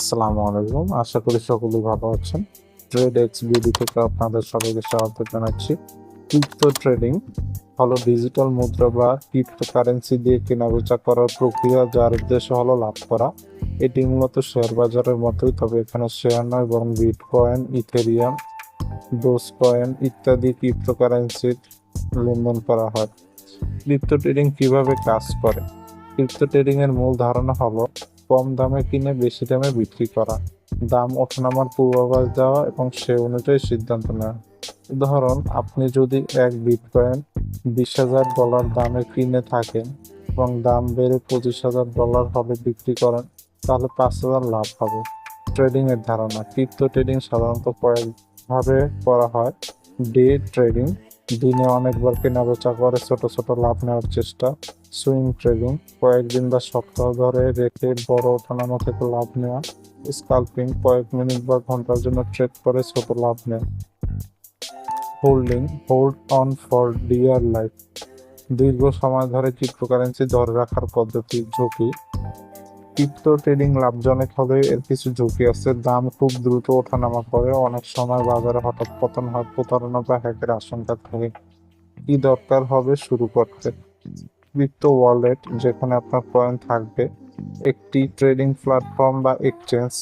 আসসালামু আলাইকুম। আশা করি সকলেই ভালো আছেন। ট্রেড এক্স বিডি থেকে আপনাদের সবাইকে স্বাগত জানাচ্ছি। ক্রিপ্টো ট্রেডিং হলো ডিজিটাল মুদ্রা বা ক্রিপ্টোকারেন্সি দিয়ে কেনাবেচা করার প্রক্রিয়া, যার উদ্দেশ্য হলো লাভ করা। এটি মূলত শেয়ার বাজারের মতোই, তবে এখানে শেয়ার নয় বরং বিটকয়েন, ইথেরিয়াম, ডোজকয়েন ইত্যাদি ক্রিপ্টোকারেন্সির লেনদেন করা হয়। ক্রিপ্টো ট্রেডিং কিভাবে কাজ করে? ক্রিপ্টো ট্রেডিং এর মূল ধারণা হলো কম দামে কিনে বেশি দামে বিক্রি করা, দাম ওঠানামার পূর্বাভাস দেওয়া এবং সে অনুযায়ী সিদ্ধান্ত নেওয়া। উদাহরণ, আপনি যদি এক বিটকয়েন $20,000 দামে কিনে থাকেন এবং দাম বেড়ে $25,000 হলে বিক্রি করেন, তাহলে 5,000 লাভ হবে। ট্রেডিং এর ধারণা: ক্রিপ্টো ট্রেডিং সাধারণত কয়েকভাবে করা হয়। ডে ট্রেডিং, দিনে অনেকবার কেনাবেচা করে ছোট ছোট লাভ নেওয়ার চেষ্টা। সুইং ট্রেডিং, কয়েকদিন বা সপ্তাহ ধরে রেখে বড় ওঠানামা থেকে লাভ নেওয়া। স্কাল্পিং, কয়েক মিনিট বা ঘন্টার জন্য ট্রেড করে ছোট লাভ নেওয়া। Holding, hold on for dear life, দীর্ঘ সময় ধরে ক্রিপ্টোকারেন্সি ধরে রাখার পদ্ধতি। ঝুঁকি: ক্রিপ্টো ট্রেডিং লাভজনক হলে এর কিছু ঝুঁকি আছে। দাম খুব দ্রুত ওঠানামা করে, অনেক সময় বাজারে হঠাৎ পতন হয়, প্রতারণা বা হ্যাকের আশঙ্কা থাকে। কি দরকার হবে শুরু করতে? ক্রিপ্টো ওয়ালেট, যেখানে আপনার কয়েন থাকবে। একটি ট্রেডিং প্ল্যাটফর্ম বা এক্সচেঞ্জ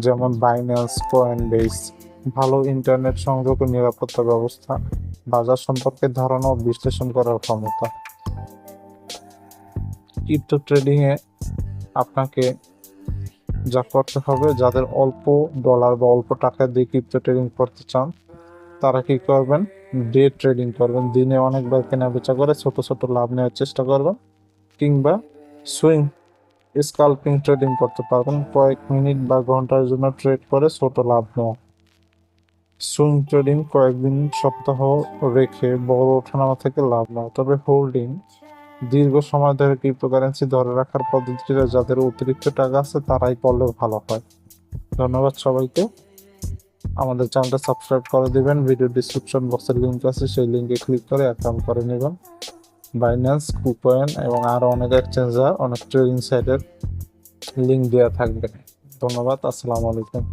যেমন বাইন্যান্স, কয়েনবেস। ভালো ইন্টারনেট সংযোগ ও নিরাপত্তা ব্যবস্থা। বাজার সম্পর্কে ধারণা ও বিশ্লেষণ করার ক্ষমতা। ক্রিপ্টো ট্রেডিং এ আপনাকে যা করতে হবে, যাদের অল্প ডলার বা অল্প টাকা দিয়ে ক্রিপ্টো ট্রেডিং করতে চান, তারা কি করবেন? ডে ট্রেডিং করবেন, দিনে অনেকবার কেনা বেচা করে ছোট ছোট লাভ নেওয়ার চেষ্টা করবেন। কিংবা সুইং স্কাল্পিং ট্রেডিং করতে পারবেন, কয়েক মিনিট বা ঘন্টার জন্য ট্রেড করে ছোট লাভ নেওয়া। সুইং ট্রেডিং, কয়েকদিন সপ্তাহ রেখে বড় ওঠানামা থেকে লাভ নেওয়া। তবে হোল্ডিং, দীর্ঘ সময় ধরে ক্রিপ্টোকারেন্সি ধরে রাখার পদ্ধতিটা যাদের অতিরিক্ত টাকা আছে তারাই করলে ভালো হয়। ধন্যবাদ সবাইকে। আমাদের চ্যানেলটা সাবস্ক্রাইব করে দিবেন। ভিডিও ডিসক্রিপশন বক্সের লিঙ্ক আছে, সেই লিঙ্কে ক্লিক করে অ্যাকাউন্ট করে নেবেন। বাইন্যান্স, কুকয়েন এবং আরও অনেক এক্সচেঞ্জার, অনেক ট্রেডিং সাইটের লিঙ্ক দেওয়া থাকবে। ধন্যবাদ। আসসালামু আলাইকুম।